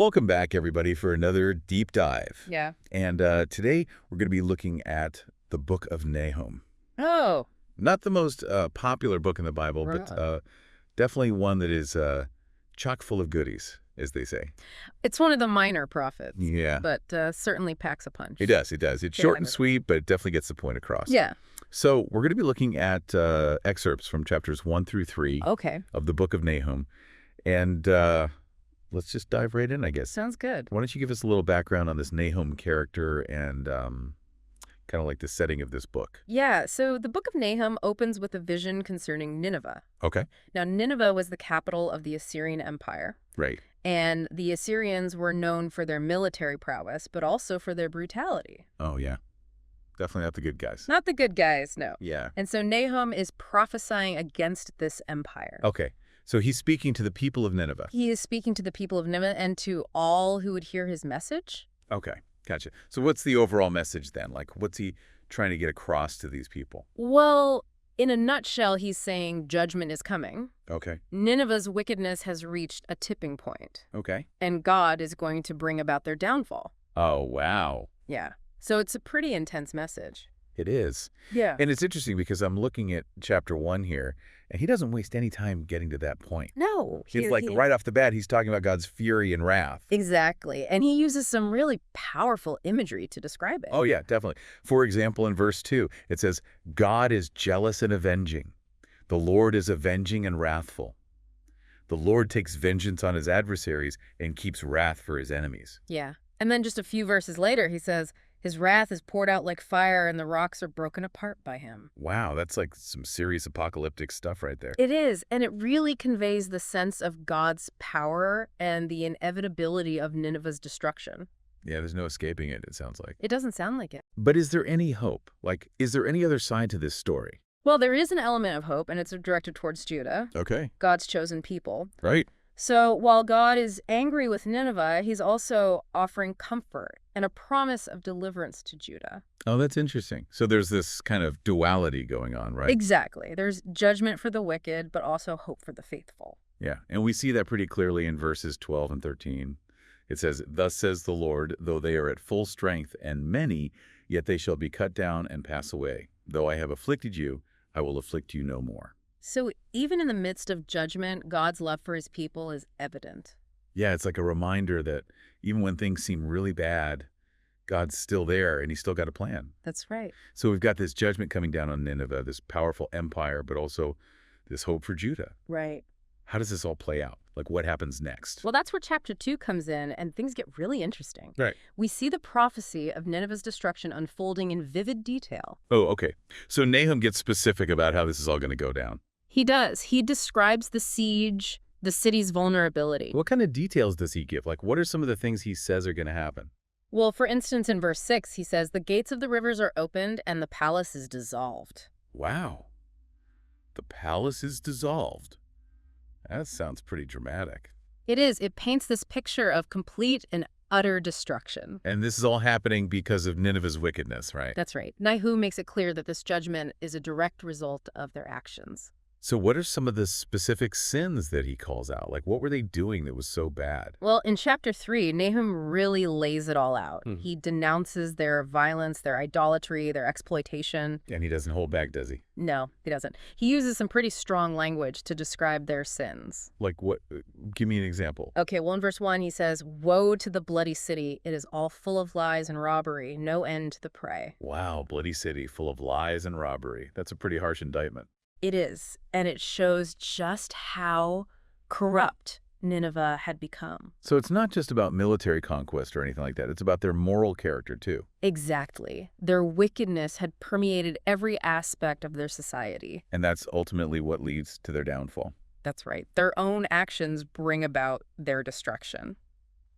Welcome back, everybody, for another deep dive. Yeah. And today we're going to be looking at the book of Nahum. Oh. Not the most popular book in the Bible, Right. but definitely one that is chock full of goodies, as they say. It's one of the minor prophets. Yeah. But certainly packs a punch. It does. It does. It's short and sweet, but it definitely gets the point across. Yeah. So we're going to be looking at excerpts from chapters 1 through 3 of the book of Nahum. And let's just dive right in, I guess. Sounds good. Why don't you give us a little background on this Nahum character and kind of like the setting of this book? Yeah, so the book of Nahum opens with a vision concerning Nineveh. Okay. Now, Nineveh was the capital of the Assyrian Empire. Right. And the Assyrians were known for their military prowess, but also for their brutality. Oh, yeah. Definitely not the good guys. Not the good guys, no. Yeah. And so Nahum is prophesying against this empire. Okay. So he's speaking to the people of Nineveh. He is speaking to the people of Nineveh and to all who would hear his message. Okay. Gotcha. So what's the overall message then? Like, what's he trying to get across to these people? Well, in a nutshell, he's saying judgment is coming. Okay. Nineveh's wickedness has reached a tipping point. Okay. And God is going to bring about their downfall. Oh, wow. Yeah. So it's a pretty intense message. It is. Yeah. And it's interesting because I'm looking at chapter 1 here, and he doesn't waste any time getting to that point. No. It's like right off the bat, he's talking about God's fury and wrath. Exactly. And he uses some really powerful imagery to describe it. Oh, yeah, definitely. For example, in verse 2, it says, God is jealous and avenging. The Lord is avenging and wrathful. The Lord takes vengeance on his adversaries and keeps wrath for his enemies. Yeah. And then just a few verses later, he says, his wrath is poured out like fire and the rocks are broken apart by him. Wow, that's like some serious apocalyptic stuff right there. It is, and it really conveys the sense of God's power and the inevitability of Nineveh's destruction. Yeah, there's no escaping it, it sounds like. It doesn't sound like it. But is there any hope? Like, is there any other side to this story? Well, there is an element of hope, and it's directed towards Judah, Okay. God's chosen people. Right. So while God is angry with Nineveh, he's also offering comfort and a promise of deliverance to Judah. Oh, that's interesting. So there's this kind of duality going on, right? Exactly. There's judgment for the wicked, but also hope for the faithful. Yeah, and we see that pretty clearly in verses 12 and 13. It says, Thus says the Lord, though they are at full strength and many, yet they shall be cut down and pass away. Though I have afflicted you, I will afflict you no more. So even in the midst of judgment, God's love for his people is evident. Yeah, it's like a reminder that even when things seem really bad, God's still there and he's still got a plan. That's right. So we've got this judgment coming down on Nineveh, this powerful empire, but also this hope for Judah. Right. How does this all play out? Like, what happens next? Well, that's where chapter 2 comes in, and things get really interesting. Right. We see the prophecy of Nineveh's destruction unfolding in vivid detail. Oh, okay. So Nahum gets specific about how this is all going to go down. He does. He describes the siege, the city's vulnerability. What kind of details does he give? Like, what are some of the things he says are going to happen? Well, for instance, in verse 6, he says, the gates of the rivers are opened and the palace is dissolved. Wow. The palace is dissolved. That sounds pretty dramatic. It is. It paints this picture of complete and utter destruction. And this is all happening because of Nineveh's wickedness, right? That's right. Nahum makes it clear that this judgment is a direct result of their actions. So what are some of the specific sins that he calls out? Like, what were they doing that was so bad? Well, in chapter 3, Nahum really lays it all out. He denounces their violence, their idolatry, their exploitation. And he doesn't hold back, does he? No, he doesn't. He uses some pretty strong language to describe their sins. Like what? Give me an example. Okay, well, in verse 1, he says, woe to the bloody city. It is all full of lies and robbery, no end to the prey. Wow, bloody city, full of lies and robbery. That's a pretty harsh indictment. It is, and it shows just how corrupt Nineveh had become. So it's not just about military conquest or anything like that. It's about their moral character, too. Exactly. Their wickedness had permeated every aspect of their society. And that's ultimately what leads to their downfall. That's right. Their own actions bring about their destruction.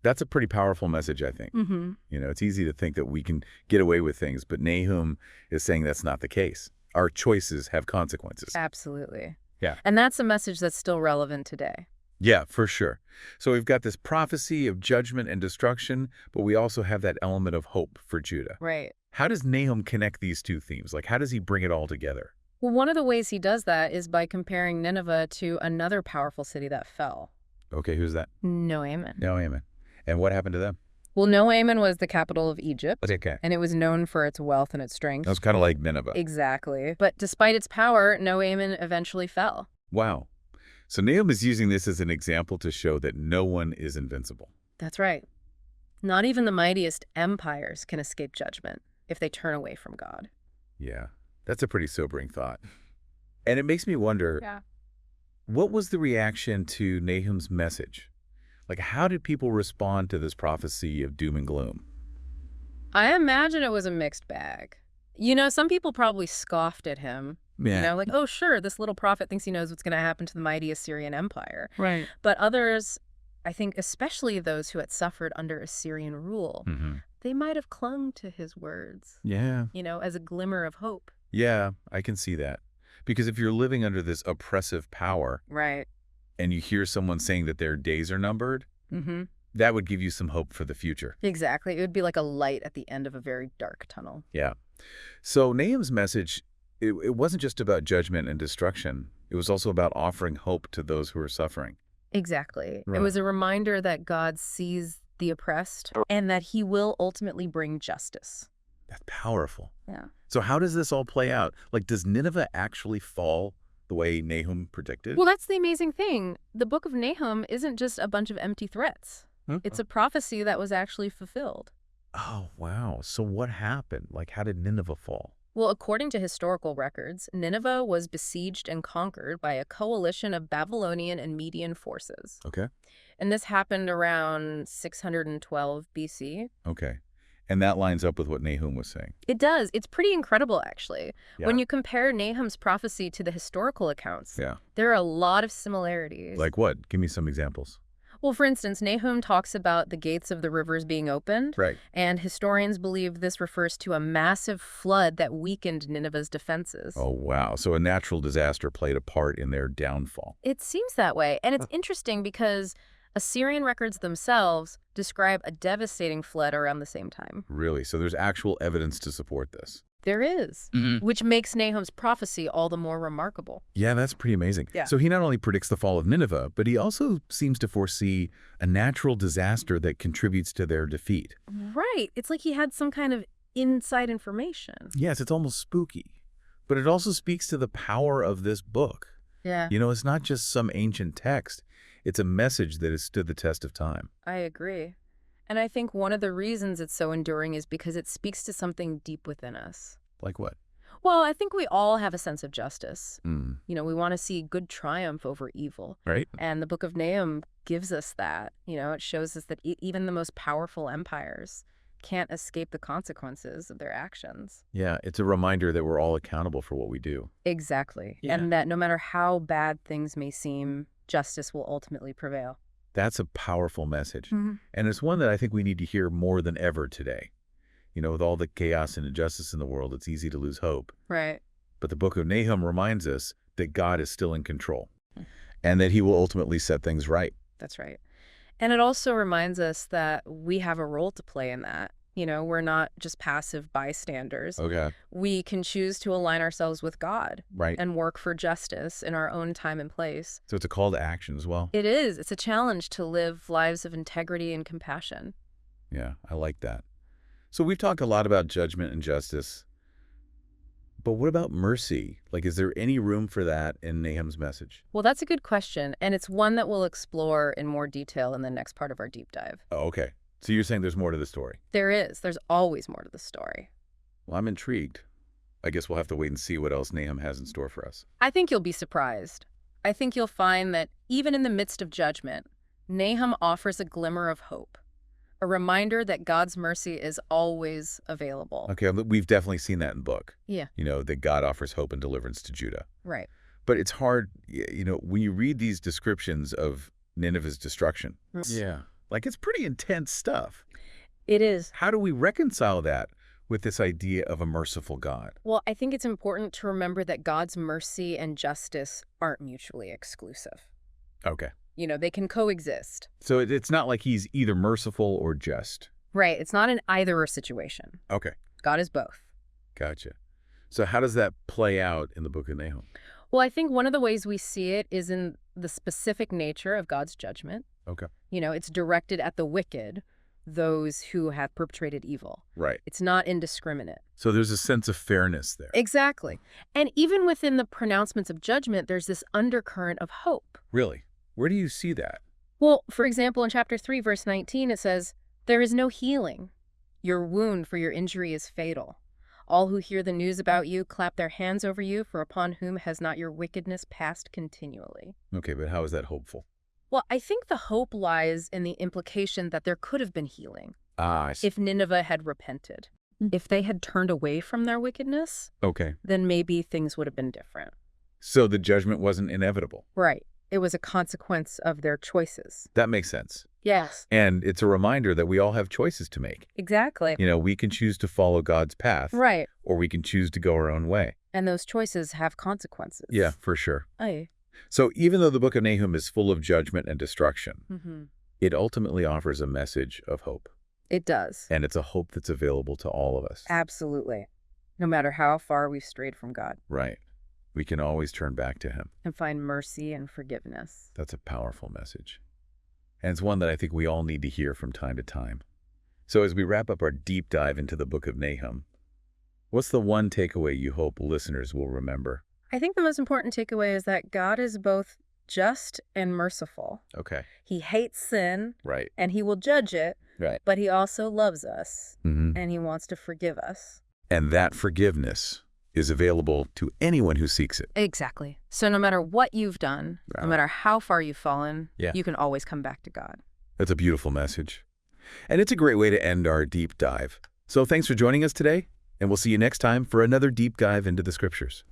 That's a pretty powerful message, I think. Mm-hmm. You know, it's easy to think that we can get away with things, but Nahum is saying that's not the case. Our choices have consequences. Absolutely. Yeah. And that's a message that's still relevant today. Yeah, for sure. So we've got this prophecy of judgment and destruction, but we also have that element of hope for Judah. Right. How does Nahum connect these two themes? Like, how does he bring it all together? Well, one of the ways he does that is by comparing Nineveh to another powerful city that fell. Okay, who's that? Nahum. Nahum. And what happened to them? Well, Nahum was the capital of Egypt, Okay. and it was known for its wealth and its strength. That was kind of like Nineveh. Exactly. But despite its power, Nahum eventually fell. Wow. So Nahum is using this as an example to show that no one is invincible. That's right. Not even the mightiest empires can escape judgment if they turn away from God. Yeah, that's a pretty sobering thought. And it makes me wonder, what was the reaction to Nahum's message? Like, how did people respond to this prophecy of doom and gloom? I imagine it was a mixed bag. Some people probably scoffed at him. Yeah. Like, oh, sure, this little prophet thinks he knows what's going to happen to the mighty Assyrian Empire. Right. But others, I think especially those who had suffered under Assyrian rule, they might have clung to his words. Yeah. As a glimmer of hope. Yeah, I can see that. Because if you're living under this oppressive power, right, and you hear someone saying that their days are numbered, that would give you some hope for the future. Exactly. It would be like a light at the end of a very dark tunnel. Yeah. So Nahum's message, it wasn't just about judgment and destruction. It was also about offering hope to those who are suffering. Exactly. Right. It was a reminder that God sees the oppressed and that he will ultimately bring justice. That's powerful. Yeah. So how does this all play out? Like, does Nineveh actually fall the way Nahum predicted? Well, that's the amazing thing. The book of Nahum isn't just a bunch of empty threats. It's a prophecy that was actually fulfilled. Oh, wow. So what happened? Like, how did Nineveh fall? Well, according to historical records, Nineveh was besieged and conquered by a coalition of Babylonian and Median forces. Okay. And this happened around 612 BC. Okay. And that lines up with what Nahum was saying. It does. It's pretty incredible, actually. Yeah. When you compare Nahum's prophecy to the historical accounts, there are a lot of similarities. Like what? Give me some examples. Well, for instance, Nahum talks about the gates of the rivers being opened. Right. And historians believe this refers to a massive flood that weakened Nineveh's defenses. Oh, wow. So a natural disaster played a part in their downfall. It seems that way. And it's interesting because Assyrian records themselves describe a devastating flood around the same time. Really? So there's actual evidence to support this? There is, which makes Nahum's prophecy all the more remarkable. Yeah, that's pretty amazing. Yeah. So he not only predicts the fall of Nineveh, but he also seems to foresee a natural disaster that contributes to their defeat. Right. It's like he had some kind of inside information. Yes, it's almost spooky. But it also speaks to the power of this book. Yeah. It's not just some ancient text. It's a message that has stood the test of time. I agree. And I think one of the reasons it's so enduring is because it speaks to something deep within us. Like what? Well, I think we all have a sense of justice. We want to see good triumph over evil. Right. And the book of Nahum gives us that. It shows us that even the most powerful empires can't escape the consequences of their actions. Yeah, it's a reminder that we're all accountable for what we do. Exactly. Yeah. And that no matter how bad things may seem, justice will ultimately prevail. That's a powerful message. And it's one that I think we need to hear more than ever today. With all the chaos and injustice in the world, it's easy to lose hope. Right. But the book of Nahum reminds us that God is still in control and that he will ultimately set things right. That's right. And it also reminds us that we have a role to play in that. We're not just passive bystanders. Okay. We can choose to align ourselves with God. Right. And work for justice in our own time and place. So it's a call to action as well. It is. It's a challenge to live lives of integrity and compassion. Yeah, I like that. So we've talked a lot about judgment and justice. But what about mercy? Like, is there any room for that in Nahum's message? Well, that's a good question. And it's one that we'll explore in more detail in the next part of our deep dive. Oh, okay. So you're saying there's more to the story? There is. There's always more to the story. Well, I'm intrigued. I guess we'll have to wait and see what else Nahum has in store for us. I think you'll be surprised. I think you'll find that even in the midst of judgment, Nahum offers a glimmer of hope, a reminder that God's mercy is always available. Okay, we've definitely seen that in the book. Yeah. That God offers hope and deliverance to Judah. Right. But it's hard, when you read these descriptions of Nineveh's destruction. Yeah. Like, it's pretty intense stuff. It is. How do we reconcile that with this idea of a merciful God? Well, I think it's important to remember that God's mercy and justice aren't mutually exclusive. Okay. They can coexist. So it's not like he's either merciful or just. Right. It's not an either-or situation. Okay. God is both. Gotcha. So how does that play out in the book of Nahum? Well, I think one of the ways we see it is in the specific nature of God's judgment. Okay. It's directed at the wicked, those who have perpetrated evil. Right. It's not indiscriminate. So there's a sense of fairness there. Exactly. And even within the pronouncements of judgment, there's this undercurrent of hope. Really? Where do you see that? Well, for example, in chapter 3, verse 19, it says, "There is no healing. Your wound for your injury is fatal. All who hear the news about you clap their hands over you, for upon whom has not your wickedness passed continually?" Okay, but how is that hopeful? Well, I think the hope lies in the implication that there could have been healing I see. if Nineveh had repented. If they had turned away from their wickedness, Okay. then maybe things would have been different. So the judgment wasn't inevitable. Right. It was a consequence of their choices. That makes sense. Yes. And it's a reminder that we all have choices to make. Exactly. We can choose to follow God's path. Right. Or we can choose to go our own way. And those choices have consequences. Yeah, for sure. Aye. So even though the book of Nahum is full of judgment and destruction, Mm-hmm. it ultimately offers a message of hope. It does. And it's a hope that's available to all of us. Absolutely. No matter how far we've strayed from God. Right. We can always turn back to him. And find mercy and forgiveness. That's a powerful message. And it's one that I think we all need to hear from time to time. So as we wrap up our deep dive into the book of Nahum, what's the one takeaway you hope listeners will remember? I think the most important takeaway is that God is both just and merciful. Okay. He hates sin, Right. and he will judge it, Right. but he also loves us, Mm-hmm. and he wants to forgive us. And that forgiveness is available to anyone who seeks it. Exactly. So no matter what you've done, Wow. no matter how far you've fallen, Yeah. you can always come back to God. That's a beautiful message. And it's a great way to end our deep dive. So thanks for joining us today, and we'll see you next time for another deep dive into the scriptures.